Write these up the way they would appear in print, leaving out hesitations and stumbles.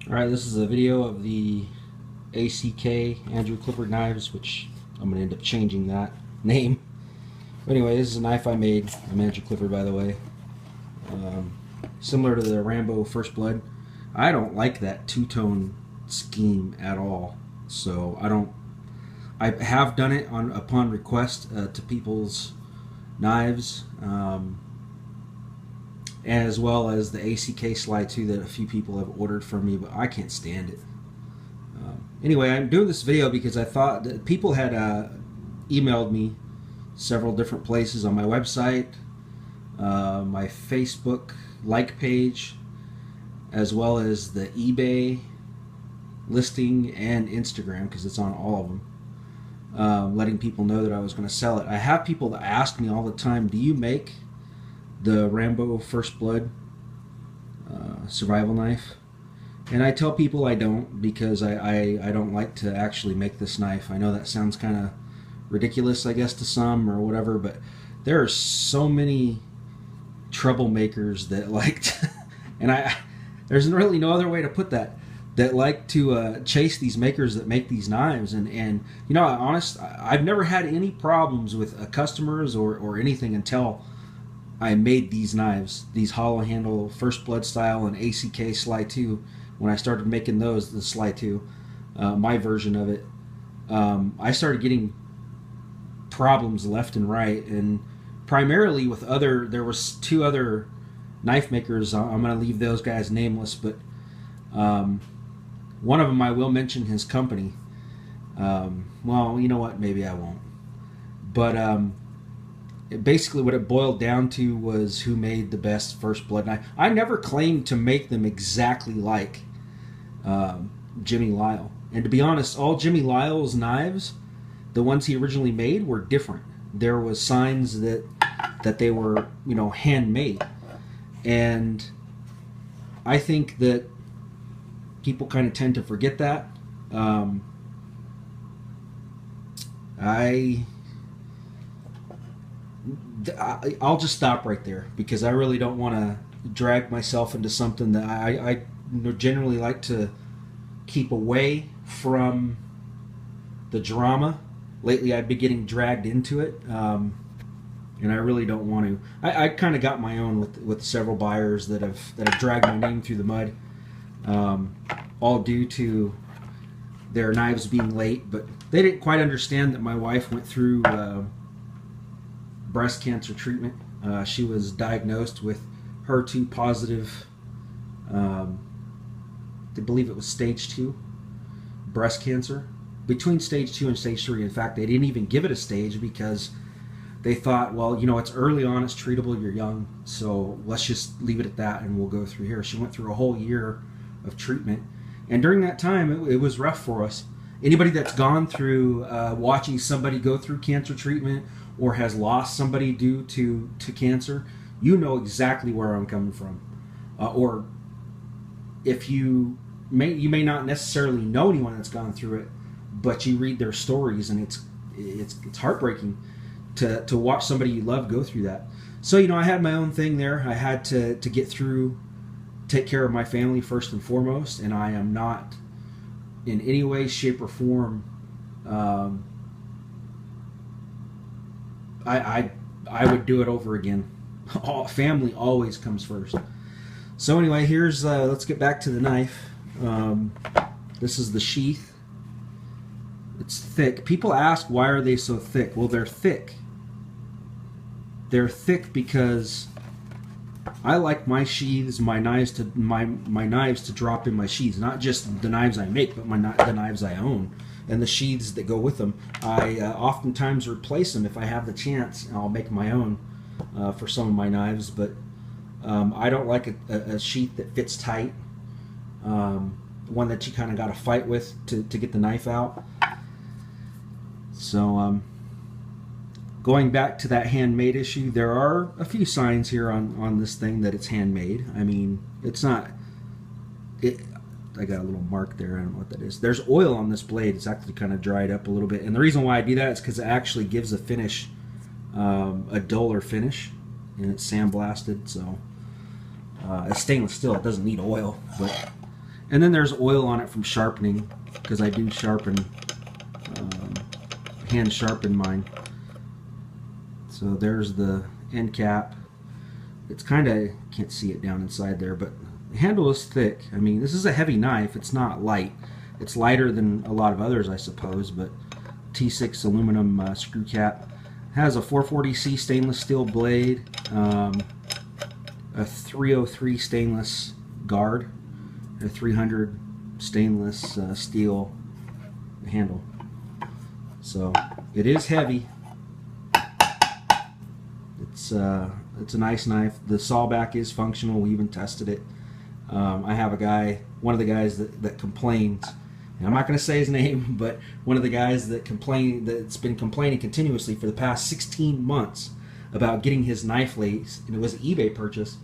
Alright, this is a video of the ACK Andrew Clifford knives, which I'm going to end up changing that name. But anyway, this is a knife I made. I'm Andrew Clifford, by the way. Similar to the Rambo First Blood. I don't like that two-tone scheme at all. So I have done it upon request to people's knives, as well as the ACK Slide 2 that a few people have ordered from me, but I can't stand it. Anyway, I'm doing this video because I thought that people had emailed me several different places on my website, my Facebook like page, as well as the eBay listing and Instagram, because it's on all of them, letting people know that I was going to sell it. I have people that ask me all the time, do you make the Rambo First Blood survival knife? And I tell people I don't, because I don't like to actually make this knife. I know that sounds kind of ridiculous, I guess, to some or whatever, but there are so many troublemakers that like to, and there's really no other way to put that, that like to chase these makers that make these knives. And you know, I've never had any problems with customers or anything until I made these knives, these hollow handle First Blood style and ACK Slide 2. When I started making those, the Slide 2, my version of it, I started getting problems left and right, and primarily with there was two other knife makers. I'm going to leave those guys nameless, but one of them I will mention his company. Well, you know what? Maybe I won't. But basically what it boiled down to was who made the best First Blood knife. I never claimed to make them exactly like Jimmy Lyle. And to be honest, all Jimmy Lyle's knives, the ones he originally made, were different. There was signs that they were, you know, handmade. And I think that people kind of tend to forget that. I'll just stop right there, because I really don't want to drag myself into something that I generally like to keep away from the drama. Lately I've been getting dragged into it, and I really don't want to. I kind of got my own with several buyers that have dragged my name through the mud, all due to their knives being late, but they didn't quite understand that my wife went through breast cancer treatment. She was diagnosed with HER2 positive, I believe it was stage 2 breast cancer. Between stage 2 and stage 3, in fact, they didn't even give it a stage, because they thought, well, you know, it's early on, it's treatable, you're young, so let's just leave it at that and we'll go through here. She went through a whole year of treatment, and during that time it was rough for us. Anybody that's gone through watching somebody go through cancer treatment or has lost somebody due to cancer, you know exactly where I'm coming from. Or if you may not necessarily know anyone that's gone through it, but you read their stories, and it's heartbreaking to watch somebody you love go through that. So, you know, I had my own thing there. I had to get through, take care of my family first and foremost, and I am not in any way, shape, or form. I would do it over again. Family always comes first. So anyway, here's let's get back to the knife. This is the sheath. It's thick. People ask, why are they so thick? Well, they're thick. They're thick because I like my sheaths, my knives to drop in my sheaths. Not just the knives I make, but the knives I own and the sheaths that go with them. I oftentimes replace them if I have the chance. I'll make my own for some of my knives, but I don't like a sheath that fits tight. One that you kind of got to fight with to get the knife out. So going back to that handmade issue, there are a few signs here on this thing that it's handmade. I mean, it's not. I got a little mark there. I don't know what that is. There's oil on this blade. It's actually kind of dried up a little bit, and the reason why I do that is because it actually gives a finish, a duller finish, and it's sandblasted. So it's stainless steel. It doesn't need oil, but And then there's oil on it from sharpening, because I do sharpen, hand sharpen mine. So there's the end cap. It's kind of, can't see it down inside there, but the handle is thick. I mean, this is a heavy knife. It's not light. It's lighter than a lot of others, I suppose, but T6 aluminum screw cap. Has a 440C stainless steel blade, a 303 stainless guard, a 300 stainless steel handle. So it is heavy. It's a nice knife. The sawback is functional. We even tested it. I have a guy, one of the guys that complains, and I'm not going to say his name, but one of the guys that's been complaining continuously for the past 16 months about getting his knife laced, and it was an eBay purchase.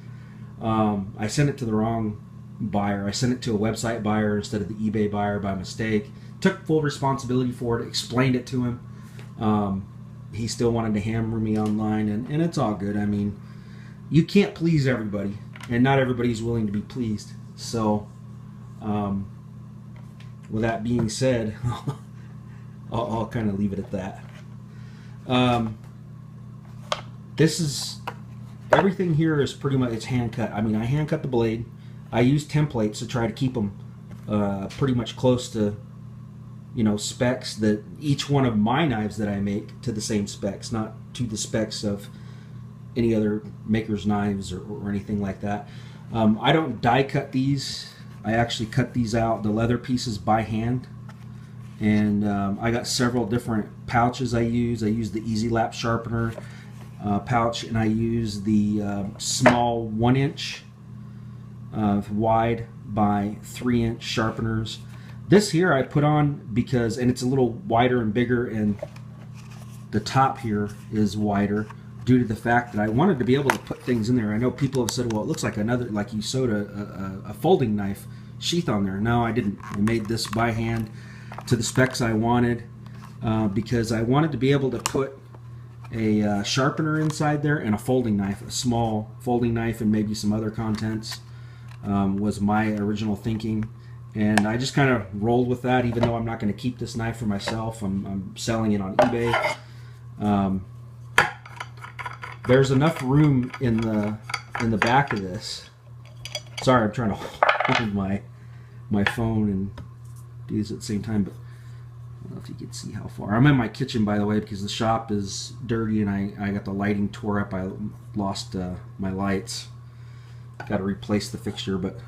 I sent it to the wrong buyer. I sent it to a website buyer instead of the eBay buyer by mistake. Took full responsibility for it, explained it to him. He still wanted to hammer me online, and it's all good. I mean, you can't please everybody, and not everybody's willing to be pleased. So, with that being said, I'll kind of leave it at that. This is, everything here is pretty much, it's hand cut. I mean, I hand cut the blade. I use templates to try to keep them pretty much close to, you know, specs that each one of my knives that I make to the same specs, not to the specs of any other maker's knives or anything like that. I don't die cut these. I actually cut these out, the leather pieces, by hand. And I got several different pouches I use. I use the Easy Lap sharpener pouch, and I use the small 1-inch wide by 3-inch sharpeners. This here I put on because, and it's a little wider and bigger, and the top here is wider due to the fact that I wanted to be able to put things in there. I know people have said, well, it looks like another, like you sewed a folding knife sheath on there. No, I didn't. I made this by hand to the specs I wanted because I wanted to be able to put a sharpener inside there and a folding knife, a small folding knife, and maybe some other contents was my original thinking. And I just kind of rolled with that, even though I'm not going to keep this knife for myself. I'm selling it on eBay. There's enough room in the back of this. Sorry, I'm trying to hold my phone and do this at the same time, but I don't know if you can see how far. I'm in my kitchen, by the way, because the shop is dirty and I got the lighting tore up. I lost my lights. Got to replace the fixture, but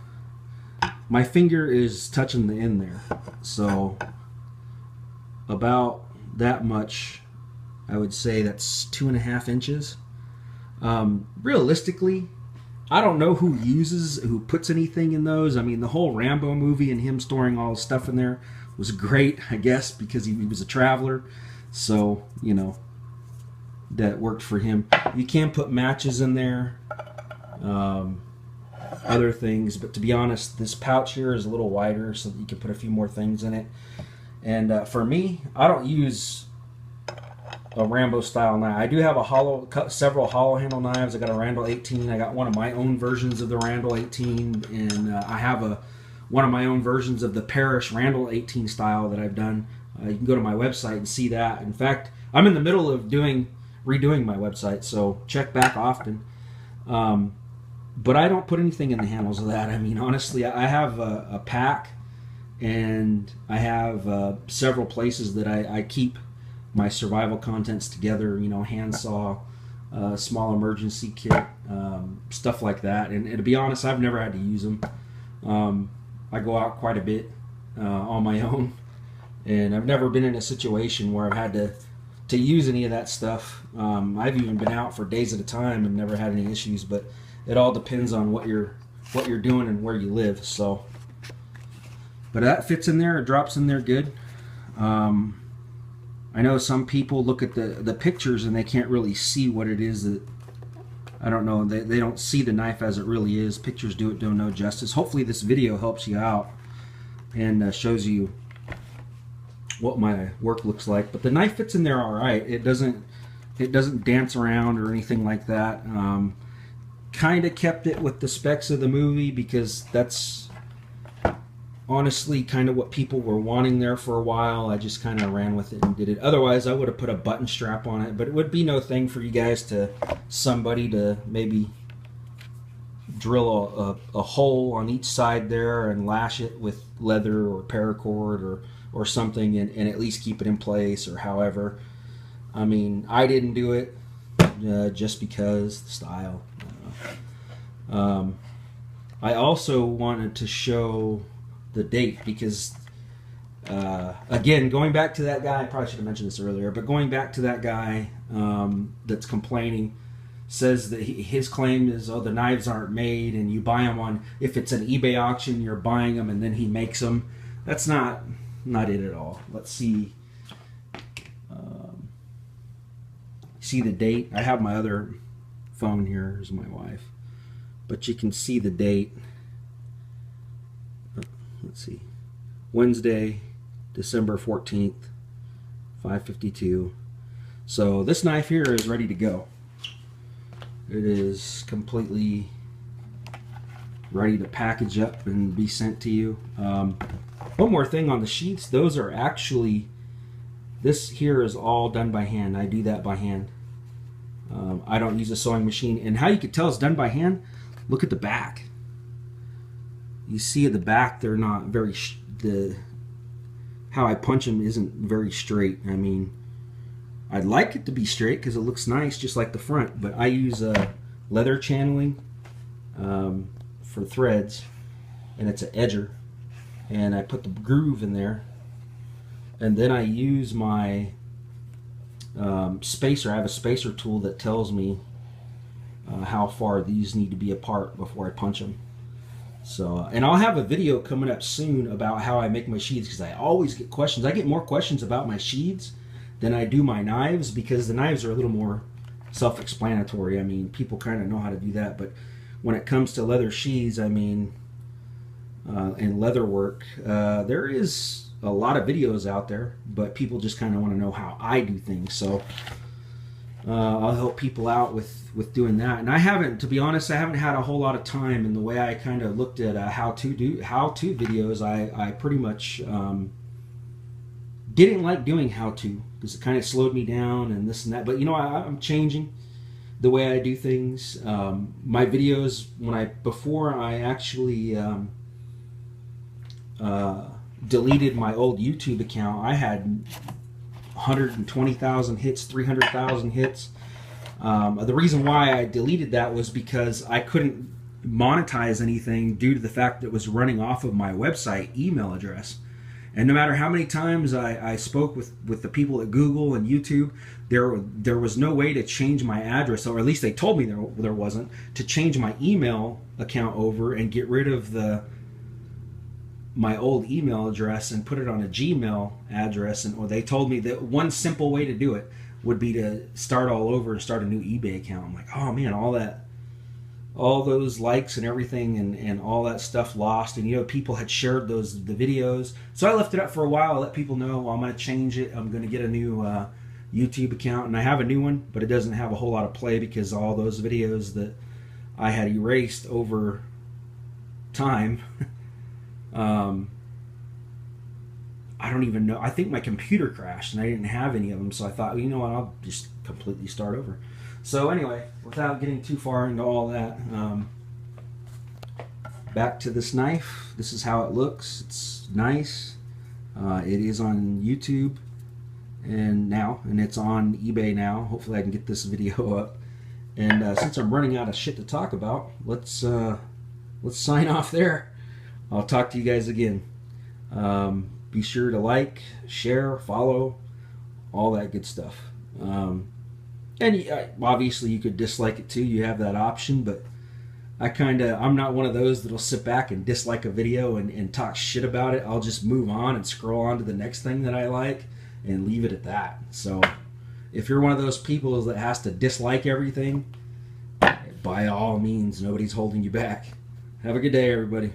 my finger is touching the end there, so about that much. I would say that's 2.5 inches. Realistically, I don't know who puts anything in those. I mean, the whole Rambo movie and him storing all his stuff in there was great, I guess, because he was a traveler. So, you know, that worked for him. You can put matches in there, other things, but to be honest, this pouch here is a little wider so that you can put a few more things in it. And for me, I don't use a Rambo style knife. I do have several hollow handle knives. I got a Randall 18. I got one of my own versions of the Randall 18, and I have one of my own versions of the Parrish Randall 18 style that I've done. You can go to my website and see that. In fact, I'm in the middle of redoing my website, so check back often. But I don't put anything in the handles of that. I mean, honestly, I have a pack, and I have several places that I keep my survival contents together, you know, handsaw, small emergency kit, stuff like that. And to be honest, I've never had to use them. I go out quite a bit on my own, and I've never been in a situation where I've had to use any of that stuff. I've even been out for days at a time and never had any issues, but it all depends on what you're doing and where you live. So, but that fits in there, it drops in there good. I know some people look at the pictures and they can't really see what it is that, I don't know, they don't see the knife as it really is. Pictures do no justice. Hopefully this video helps you out and shows you what my work looks like. But the knife fits in there all right. It doesn't dance around or anything like that. Kind of kept it with the specs of the movie because that's honestly kind of what people were wanting there for a while. I just kind of ran with it and did it. Otherwise, I would have put a button strap on it, but it would be no thing for you guys to, somebody to maybe drill a hole on each side there and lash it with leather or paracord or something and at least keep it in place, or however. I mean, I didn't do it just because the style. I don't know. I also wanted to show the date because, again, going back to that guy, I probably should have mentioned this earlier, but going back to that guy that's complaining, says that his claim is, oh, the knives aren't made and you buy them on, if it's an eBay auction, you're buying them and then he makes them. That's not it at all. Let's see. See the date? I have my other phone here. Here's my wife. But you can see the date. Let's see. Wednesday, December 14th, 5:52. So this knife here is ready to go. It is completely ready to package up and be sent to you. One more thing on the sheaths, those are actually, this here is all done by hand. I do that by hand. I don't use a sewing machine. And how you can tell it's done by hand, look at the back. You see at the back they're not very, how I punch them isn't very straight. I mean, I'd like it to be straight because it looks nice just like the front, but I use leather channeling for threads, and it's an edger, and I put the groove in there, and then I use my spacer. I have a spacer tool that tells me how far these need to be apart before I punch them. So, and I'll have a video coming up soon about how I make my sheaths, because I always get questions. I get more questions about my sheaths than I do my knives, because the knives are a little more self-explanatory. I mean, people kind of know how to do that, but when it comes to leather sheaths, I mean, and leather work, there is a lot of videos out there, but people just kind of want to know how I do things. So I'll help people out with doing that. And I haven't, to be honest, I haven't had a whole lot of time. And the way I kind of looked at how-to videos, I pretty much didn't like doing how-to, because it kind of slowed me down and this and that. But you know, I'm changing the way I do things. My videos, before I actually deleted my old YouTube account, I had 120,000 hits, 300,000 hits. The reason why I deleted that was because I couldn't monetize anything due to the fact that it was running off of my website email address. And no matter how many times I spoke with the people at Google and YouTube, there was no way to change my address, or at least they told me there wasn't, to change my email account over and get rid of my old email address and put it on a Gmail address. Or they told me that one simple way to do it would be to start all over and start a new eBay account. I'm like, oh man, all those likes and everything and all that stuff lost. And you know, people had shared the videos. So I left it up for a while. I let people know, well, I'm going to change it. I'm going to get a new YouTube account, and I have a new one, but it doesn't have a whole lot of play because all those videos that I had erased over time. I don't even know. I think my computer crashed and I didn't have any of them, so I thought, well, you know what, I'll just completely start over. So anyway, without getting too far into all that, back to this knife. This is how it looks. It's nice. It is on YouTube and it's on eBay now. Hopefully I can get this video up. And since I'm running out of shit to talk about, let's sign off there. I'll talk to you guys again. Be sure to like, share, follow, all that good stuff. And obviously you could dislike it too. You have that option, but I'm not one of those that'll sit back and dislike a video and talk shit about it. I'll just move on and scroll on to the next thing that I like and leave it at that. So if you're one of those people that has to dislike everything, by all means, nobody's holding you back. Have a good day, everybody.